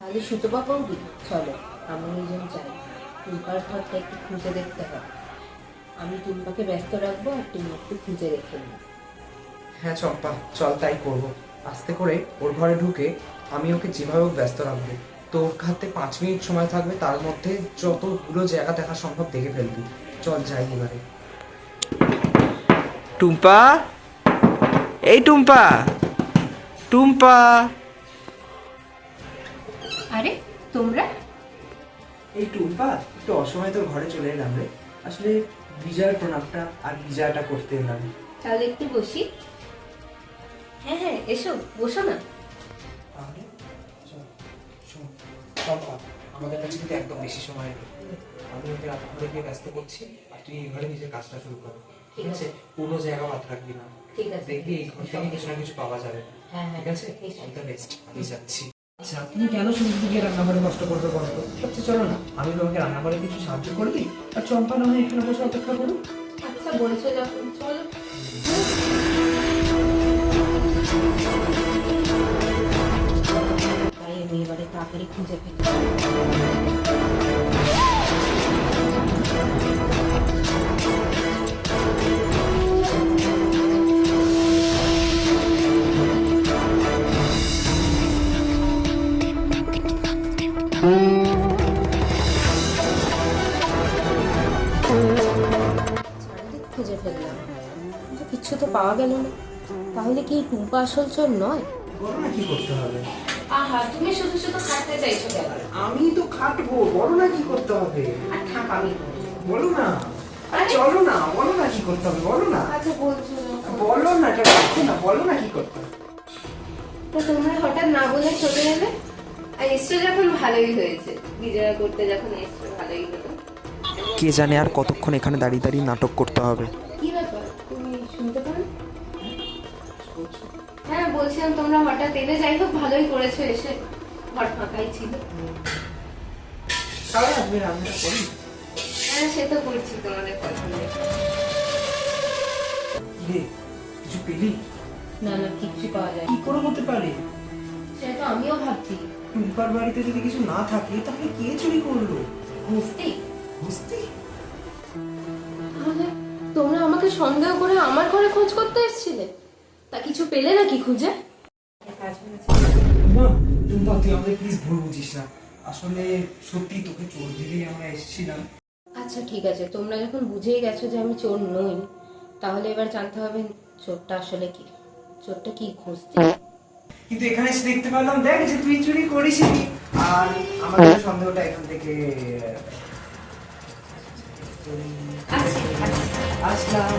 তাহলে সুতপা বৌদি চলো আমরা দুজন যাই, টুম্পার ঘরটা একটু খুঁজে দেখতে হবে। আমি টুম্পাকে ব্যস্ত রাখবো আর তুমি একটু খুঁজে রেখে নিও। হ্যাঁ চম্পা, চল তাই করবো। আস্তে করে ওর ঘরে ঢুকে আমি ওকে যেভাবে হোক ব্যস্ত রাখবো। তো ওর হাতে 5 মিনিট সময় থাকবে, তার মধ্যে যতগুলো জায়গা দেখা সম্ভব দেখে ফেলবি। চল যাই এবারে। টুম্পা, এই টুম্পা, টুম্পা। আরে তোমরা? এই টুম্পা, একটু অসময়ে তোর ঘরে চলে এলাম রে। আসলে বিজয়ের প্রণামটা আর বিজয়টা করতে এলাম। তাহলে একটু বসি। হ্যাঁ হ্যাঁ এসো, বসো না। তাহলে চল, শোন চম্পা, আমাদের কাছে কিন্তু একদম বেশি সময় নেই। আমি ওকে রান্নাঘরে গিয়ে ব্যস্ত করছি, আর তুই এই ঘরে নিজের কাজটা শুরু কর। ঠিক আছে? কোনো জায়গা বাদ রাখবি না। ঠিক আছে। দেখবি এই ঘর থেকে কিছু না কিছু পাওয়া যাবে। হ্যাঁ হ্যাঁ ঠিক আছে? নিশ্চয়ই। All the best. আমি যাচ্ছি। আচ্ছা, তুমি কেন শুধু গিয়ে রান্নাঘরে কষ্ট করবে বলো তো? আচ্ছা চলো না, আমি তোমাকে রান্নাঘরে কিছু সাহায্য করে দিই, আর চম্পা না হয় এখানে বসে অপেক্ষা করুন। আচ্ছা বলেছো যখন চলো। তাই আমি এবারে তাড়াতাড়ি খুঁজে ফেলি। চারিদিক খুঁজে ফেললাম কিন্তু কিচ্ছু তো পাওয়া গেল না। তাহলে কি এই টুম্পা আসল চোর নয়? বলো না কি করতে হবে। আহা, তুমি শুধু শুধু খাটতে চাইছো কেন? আমি তো খাটবো, বলো না কি করতে হবে। আর থাক আমি করবো। বলো না। আরে আরে চলো না, বলো না কি করতে হবে, বলো না। আচ্ছা বলছো না। বলো না, এটা রাখো না, বলো না কি করতে হবে। তো তোমরা হঠাৎ না বলে চলে গেলে? আর এসছো যখন ভালোই হয়েছে, বিজয়া করতে যখন এসছো ভালোই হলো। কে জানে আর কতক্ষণ এখানে দাঁড়িয়ে দাঁড়িয়ে নাটক করতে হবে। কি ব্যাপার, তুমি শুনতে পারো? হ্যাঁ বলছিলাম তোমরা হঠাৎ এলে, যাই হোক ভালোই করেছো এসে, ঘর ফাঁকাই ছিল। তাহলে আপনি রান্নাটা করুন। হ্যাঁ সে তো করছি তোমাদের পছন্দে। রে, কিছু পেলি? না না কিচ্ছু পাওয়া যায় কি করে হতে পারে? সেটা তো আমিও ভাবছি। টুম্পার বাড়িতে যদি কিছু না থাকে তাহলে কে চুরি করলো? বুঝতেই বুঝতে তাহলে তোমরা আমাকে সন্দেহ করে আমার ঘরে খোঁজ করতে এসেছিলে, তা কিছু পেলে নাকি খুঁজে? মা, টুম্পা তুই আমাদের প্লিজ ভুল বুঝিস না। আসলে সত্যি তোকে চোর ভেবেই আমরা এসেছিলাম। আচ্ছা ঠিক আছে, তোমরা যখন বুঝেই গেছো যে আমি চোর নই, তাহলে এবার জানতে হবে চোরটা আসলে কি, চোরটা কি খুঁজছে। কিন্তু এখানে এসে দেখতে পেলাম দেখ যে তুই চুরি করিসনি, আর আমাদের সন্দেহটা এখান থেকে আচ্ছা আসলাম।